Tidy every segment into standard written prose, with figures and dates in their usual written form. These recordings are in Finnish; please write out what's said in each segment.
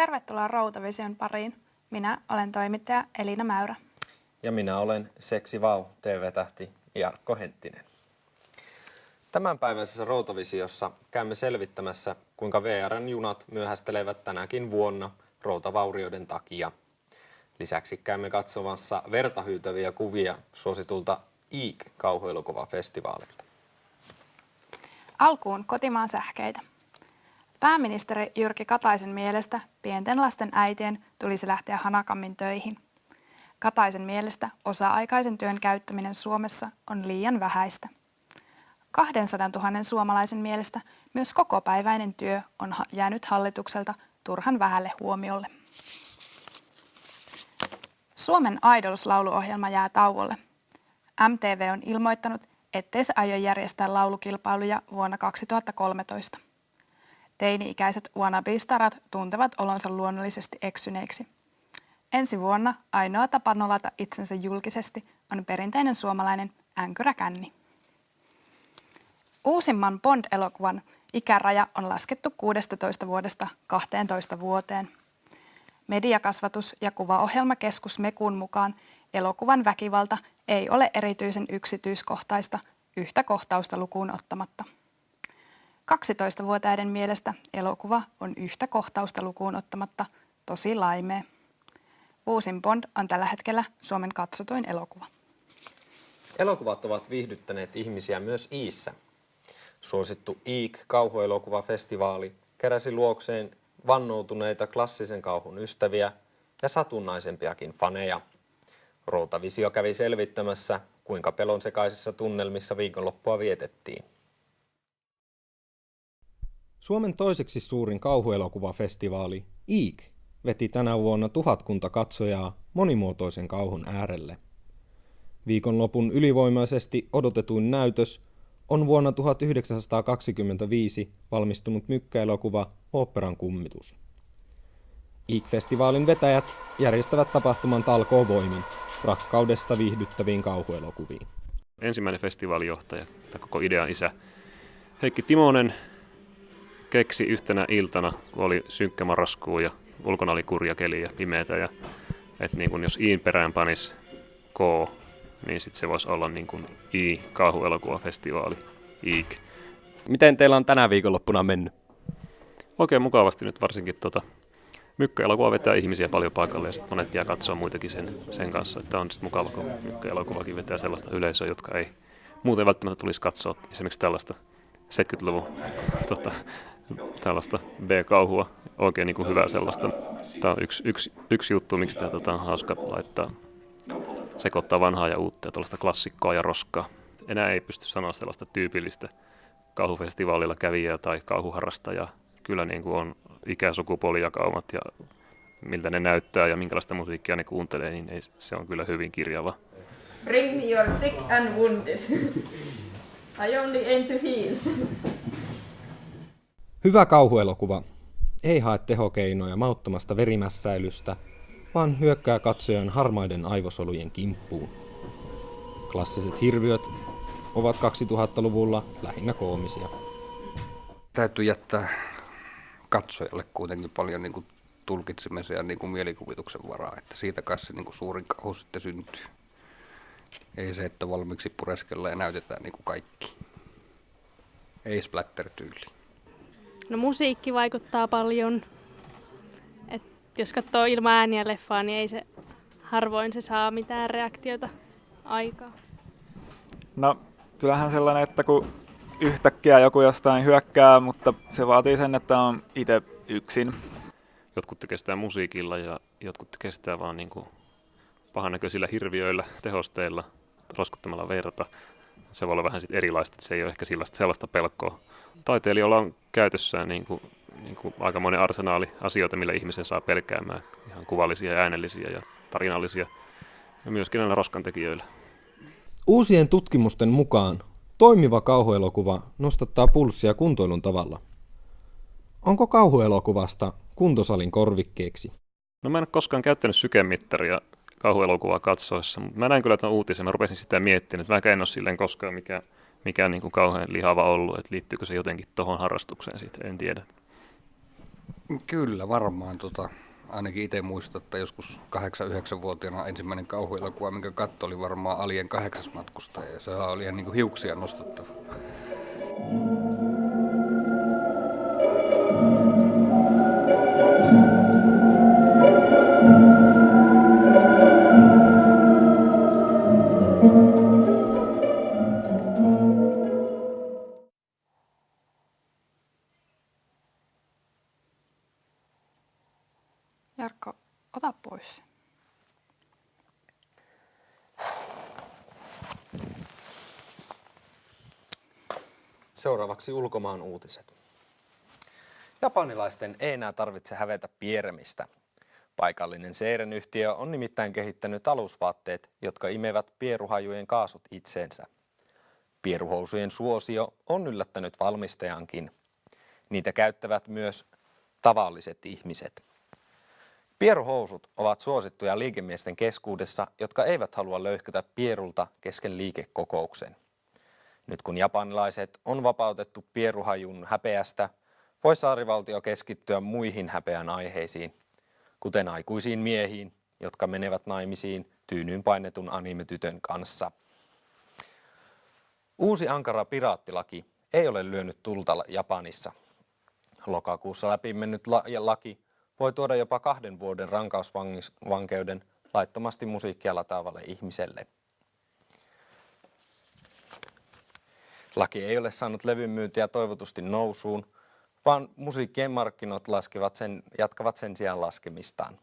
Tervetuloa Routavision pariin. Minä olen toimittaja Elina Mäyrä. Ja minä olen Seksi Vau TV-tähti Jarkko Henttinen. Tämänpäiväisessä Routavisiossa käymme selvittämässä, kuinka VR:n junat myöhästelevät tänäkin vuonna routavaurioiden takia. Lisäksi käymme katsomassa vertahyytäviä kuvia suositulta EEK-kauhuelokuvafestivaalilta. Alkuun kotimaan sähkeitä. Pääministeri Jyrki Kataisen mielestä pienten lasten äitien tulisi lähteä hanakammin töihin. Kataisen mielestä osa-aikaisen työn käyttäminen Suomessa on liian vähäistä. 200 000 suomalaisen mielestä myös kokopäiväinen työ on jäänyt hallitukselta turhan vähälle huomiolle. Suomen Idols-lauluohjelma jää tauolle. MTV on ilmoittanut, ettei se aio järjestää laulukilpailuja vuonna 2013. Teini-ikäiset wannabe-starat tuntevat olonsa luonnollisesti eksyneiksi. Ensi vuonna ainoa tapa nolata itsensä julkisesti on perinteinen suomalainen änkyräkänni. Uusimman Bond-elokuvan ikäraja on laskettu 16 vuodesta 12 vuoteen. Mediakasvatus- ja kuvaohjelmakeskus Mekun mukaan elokuvan väkivalta ei ole erityisen yksityiskohtaista yhtä kohtausta lukuun ottamatta. 12-vuotiaiden mielestä elokuva on yhtä kohtausta lukuun ottamatta tosi laimea. Uusin Bond on tällä hetkellä Suomen katsotuin elokuva. Elokuvat ovat viihdyttäneet ihmisiä myös Iissä. Suosittu EEK-kauhuelokuvafestivaali keräsi luokseen vannoutuneita klassisen kauhun ystäviä ja satunnaisempiakin faneja. Routavisio kävi selvittämässä, kuinka pelon sekaisissa tunnelmissa viikonloppua vietettiin. Suomen toiseksi suurin kauhuelokuvafestivaali EEK veti tänä vuonna 1000 katsojaa monimuotoisen kauhun äärelle. Viikonlopun ylivoimaisesti odotetuin näytös on vuonna 1925 valmistunut mykkäelokuva Oopperan kummitus. EEK-festivaalin vetäjät järjestävät tapahtuman talkoovoimin rakkaudesta viihdyttäviin kauhuelokuviin. Ensimmäinen festivaalijohtaja, tai koko idean isä, Heikki Timonen keksi yhtenä iltana, kun oli synkkä marraskuu ja ulkona oli kurja keli ja pimeätä, ja että niin kun jos Iin perään panisi K, niin sitten se voisi olla niin kuin I-kauhuelokuvafestivaali, EEK. Miten teillä on tänä viikonloppuna mennyt? Oikein mukavasti nyt varsinkin mykkäelokuva vetää ihmisiä paljon paikalle ja sitten monet jää katsoa muitakin sen kanssa. Että on sitten mukava, kun mykkäelokuvakin vetää sellaista yleisöä, jotka ei muuten välttämättä tulisi katsoa esimerkiksi tällaista 70-luvun tällaista B-kauhua, oikein niin kuin hyvää sellaista. Tämä on yksi juttu, miksi tämä on hauska laittaa, sekoittaa vanhaa ja uutta ja tuollaista klassikkoa ja roskaa. Enää ei pysty sanoa sellaista tyypillistä kauhufestivaalilla kävijää tai kauhuharrastajaa. Kyllä niin kuin on ikäsukupuolijakaumat ja miltä ne näyttää ja minkälaista musiikkia ne kuuntelee, niin se on kyllä hyvin kirjava. Bring me your sick and wounded. I only aim to heal. Hyvä kauhuelokuva ei hae tehokeinoja mauttomasta verimässäilystä, vaan hyökkää katsojan harmaiden aivosolujen kimppuun. Klassiset hirviöt ovat 2000-luvulla lähinnä koomisia. Täytyy jättää katsojalle kuitenkin paljon niin kuin tulkitsemisen ja niin kuin mielikuvituksen varaa, että siitä kanssa se niin kuin suurin kauhu sitten syntyy. Ei se, että valmiiksi pureskellaan ja näytetään niin kuin kaikki. Ei splatter-tyyli. No musiikki vaikuttaa paljon. Et jos katsoo ilman ääniä leffaa, niin ei se harvoin se saa mitään reaktiota aikaa. No kyllähän sellainen, että kun yhtäkkiä joku jostain hyökkää, mutta se vaatii sen, että on itse yksin. Jotkut tekee sitä musiikilla ja jotkut tekee sitä vaan niin kuin pahannäköisillä hirviöillä, tehosteilla, roskuttamalla verta. Se voi olla vähän sit erilaista, että se ei ole ehkä sellaista pelkoa. Taiteilijoilla on käytössään niin kuin aikamoinen arsenaali asioita, millä ihmisen saa pelkäämään. Ihan kuvallisia ja äänellisiä ja tarinallisia. Ja myöskin näillä roskantekijöillä. Uusien tutkimusten mukaan toimiva kauhuelokuva nostattaa pulssia kuntoilun tavalla. Onko kauhuelokuvasta kuntosalin korvikkeeksi? No mä en ole koskaan käyttänyt sykemittaria kauhuelokuvaa katsoessa, mutta mä näin kyllä tämän uutisen, mä rupesin sitä miettimään, että mä en ole silleen koskaan mikään niin kuin kauhean lihava ollut, että liittyykö se jotenkin tuohon harrastukseen siitä, en tiedä. Kyllä, varmaan. Ainakin itse muistan, että joskus 8-9-vuotiaana ensimmäinen kauhuelokuva, minkä katto oli varmaan Alien 8. matkustaja. Ja se oli ihan niin kuin hiuksia nostettava. Jarkko, ota pois. Seuraavaksi ulkomaan uutiset. Japanilaisten ei enää tarvitse hävetä pieremistä. Paikallinen Seiren-yhtiö on nimittäin kehittänyt alusvaatteet, jotka imevät pieruhajujen kaasut itseensä. Pieruhousujen suosio on yllättänyt valmistajankin. Niitä käyttävät myös tavalliset ihmiset. Pieruhousut ovat suosittuja liikemiesten keskuudessa, jotka eivät halua löyhkätä pierulta kesken liikekokouksen. Nyt kun japanilaiset on vapautettu pieruhajun häpeästä, voi saarivaltio keskittyä muihin häpeän aiheisiin, kuten aikuisiin miehiin, jotka menevät naimisiin tyynyyn painetun animetytön kanssa. Uusi ankara piraattilaki ei ole lyönyt tulta Japanissa. Lokakuussa läpimennyt laki voi tuoda jopa 2 vuoden rankausvankeuden laittomasti musiikkia lataavalle ihmiselle. Laki ei ole saanut levyn myyntiä toivotusti nousuun, vaan musiikkien markkinat jatkavat sen sijaan laskemistaan.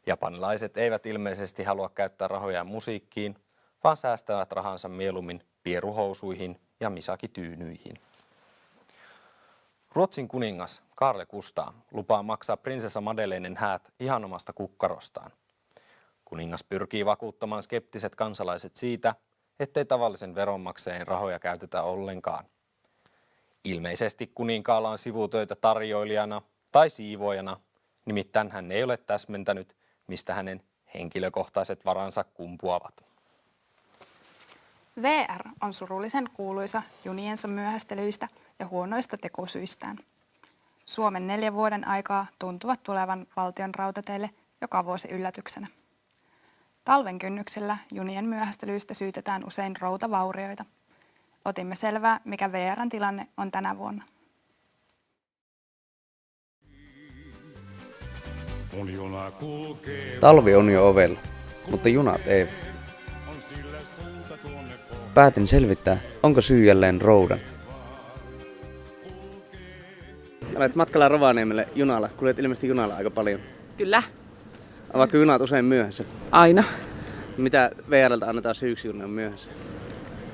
Japanilaiset eivät ilmeisesti halua käyttää rahoja musiikkiin, vaan säästävät rahansa mieluummin pieruhousuihin ja misakityynyihin. Ruotsin kuningas Carl Gustaf lupaa maksaa prinsessa Madeleinen häät ihan omasta kukkarostaan. Kuningas pyrkii vakuuttamaan skeptiset kansalaiset siitä, ettei tavallisen veronmaksajien rahoja käytetä ollenkaan. Ilmeisesti kuninkaalla on sivutöitä tarjoilijana tai siivoojana, nimittäin hän ei ole täsmentänyt, mistä hänen henkilökohtaiset varansa kumpuavat. VR on surullisen kuuluisa juniensa myöhästelyistä ja huonoista tekosyistään. Suomen 4 vuoden aikaa tuntuvat tulevan valtion rautateille joka vuosi yllätyksenä. Talven kynnyksellä junien myöhästelyistä syytetään usein routavaurioita. Otimme selvää, mikä VR:n tilanne on tänä vuonna. Talvi on jo ovella, mutta junat eivät. Päätin selvittää, onko syy jälleen roudan. Olet matkalla Rovaniemelle junalla. Kuljet ilmeisesti junalla aika paljon. Kyllä. Ovatko junat usein myöhässä? Aina. Mitä VR:ltä annetaan syyksi, kun ne on myöhässä?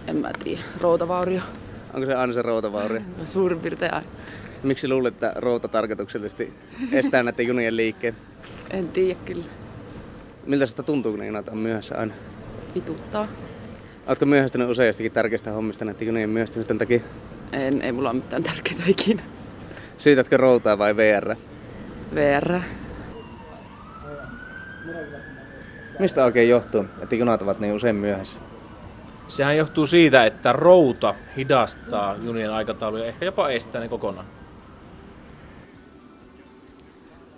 En mä tiedä. Routavaurio. Onko se aina se routavaurio? Suurin piirtein aina. Miksi luulet, että routa tarkoituksellisesti estää näiden junien liikkeen? En tiedä kyllä. Miltä sitä tuntuu, kun ne junat on myöhässä aina? Vituttaa. Oletko myöhästynyt useastikin tärkeistä hommista näiden junien myöhästymisten takia? Ei mulla ole mitään tärkeää ikinä. Syytätkö routaa vai VR? VR. Mistä oikein johtuu, että junat ovat niin usein myöhässä? Sehän johtuu siitä, että routa hidastaa junien aikatauluja, ehkä jopa estää ne kokonaan.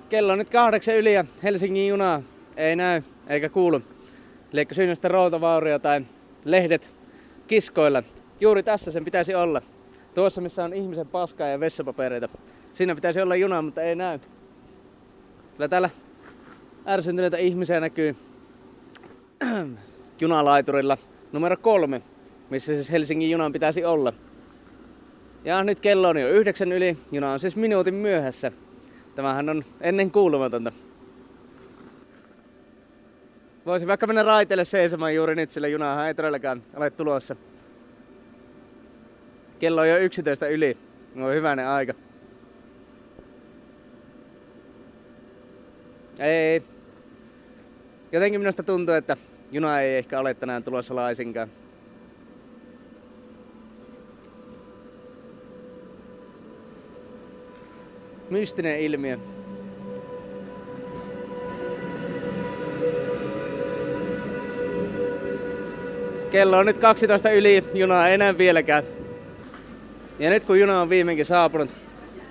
Kello on nyt 8 yli ja Helsingin junaa ei näy eikä kuulu. Liekö siinä sitten routavaurio tai lehdet kiskoilla? Juuri tässä sen pitäisi olla. Tuossa missä on ihmisen paskaa ja vessapapereita. Siinä pitäisi olla juna, mutta ei näy. Kyllä täällä ärsyntyneitä ihmisiä näkyy junalaiturilla numero 3, missä siis Helsingin junan pitäisi olla. Ja nyt kello on jo 9 yli, juna on siis minuutin myöhässä. Tämähän on ennen kuulumatonta. Voisin vaikka mennä raiteille seisomaan juuri nyt, sillä junahan ei todellakaan ole tulossa. Kello on jo 11 yli. On hyvänen aika. Ei. Jotenkin minusta tuntuu, että juna ei ehkä ole tänään tulossa laisinkaan. Mystinen ilmiö. Kello on nyt 12 yli, junaa ei enää vieläkään. Ja nyt kun juna on viimeinkin saapunut,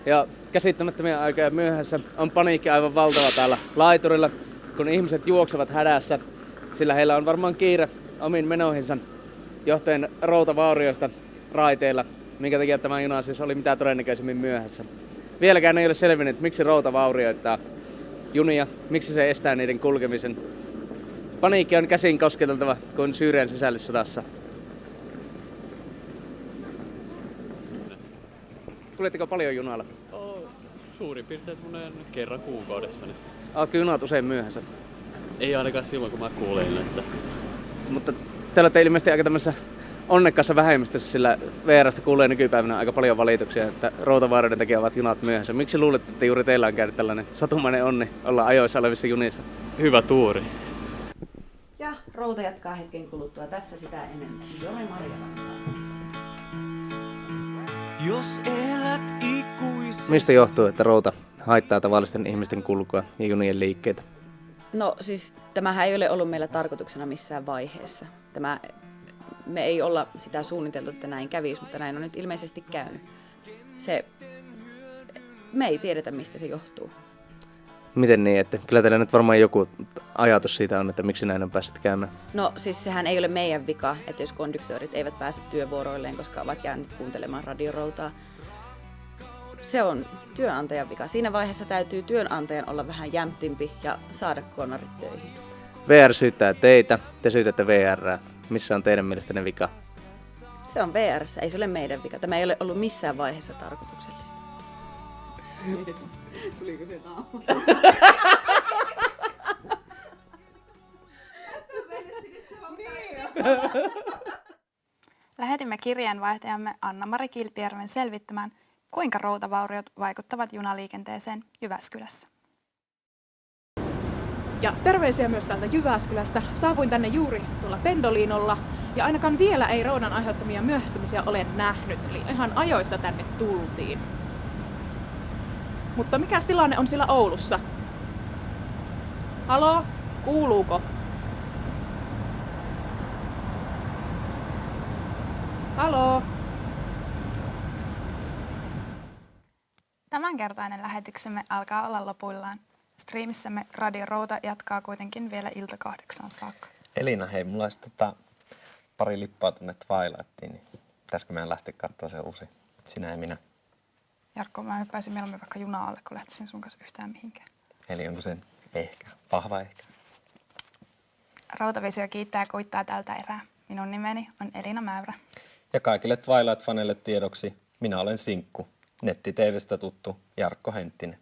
Ja käsittämättömiä aikoja myöhässä on paniikki aivan valtava täällä laiturilla, kun ihmiset juoksevat hädässä, sillä heillä on varmaan kiire omiin menoihinsa johtuen routavaurioista raiteilla, minkä takia tämä juna siis oli mitä todennäköisemmin myöhässä. Vieläkään ei ole selvinnyt, miksi routa vaurioittaa junia, miksi se estää niiden kulkemisen. Paniikki on käsin kosketeltava kuin Syyrian sisällissodassa. Kuljetteko paljon junalla? Suurin piirtein semmoinen kerran kuukaudessa. Niin. Oletko junat usein myöhässä? Ei ainakaan silloin, kun mä kuulen. Että... Mutta te olette ilmeisesti aika tämmöisessä onnekkaassa vähemmistössä, sillä VR:stä kuulee nykypäivänä aika paljon valituksia, että routavaurioiden takia ovat junat myöhässä. Miksi luulette, että juuri teillä on käynyt tällainen satumainen onni olla ajoissa olevissa junissa? Hyvä tuuri. Ja routa jatkaa hetken kuluttua tässä sitä ennen Jone Marjarantaa. Jos elät ikuisesti. Mistä johtuu, että routa haittaa tavallisten ihmisten kulkua ja junien liikkeitä? No siis tämähän ei ole ollut meillä tarkoituksena missään vaiheessa. Me ei olla sitä suunniteltu, että näin kävisi, mutta näin on nyt ilmeisesti käynyt. Me ei tiedetä, mistä se johtuu. Miten niin? Että kyllä teillä nyt varmaan joku ajatus siitä on, että miksi näin on päässyt käymään. No siis sehän ei ole meidän vika, että jos konduktöörit eivät pääse työvuoroilleen, koska ovat jääneet kuuntelemaan radioroutaa. Se on työnantajan vika. Siinä vaiheessa täytyy työnantajan olla vähän jämptimpi ja saada konarit töihin. VR syyttää teitä, te syytätte VR:ää. Missä on teidän mielestänne vika? Se on VR:ssä, ei se ole meidän vika. Tämä ei ole ollut missään vaiheessa tarkoituksellista. Tuliko se Lähetimme kirjeenvaihtajamme Anna-Mari Kilpijärven selvittämään, kuinka routavauriot vaikuttavat junaliikenteeseen Jyväskylässä. Ja terveisiä myös täältä Jyväskylästä. Saavuin tänne juuri tuolla Pendolinolla ja ainakaan vielä ei roudan aiheuttamia myöhästymisiä ole nähnyt, eli ihan ajoissa tänne tultiin. Mutta mikäs tilanne on siellä Oulussa? Haloo? Kuuluuko? Haloo? Tämänkertainen lähetyksemme alkaa olla lopuillaan. Striimissämme Radio Routa jatkaa kuitenkin vielä ilta 8 saakka. Elina, hei, mulla olisi pari lippaa tuonne Twilighttiin, niin pitäisikö meidän lähteä katsoa se uusi? Sinä ja minä. Jarkko, mä hyppäisin mieluummin vaikka junaan alle, kun lähtisin sun kanssa yhtään mihinkään. Eli onko se ehkä, vahva ehkä? Rautavisio kiittää ja kuittaa tältä erää. Minun nimeni on Elina Mäyrä. Ja kaikille Twilight-faneille tiedoksi, minä olen sinkku, netti-tv:stä tuttu Jarkko Henttinen.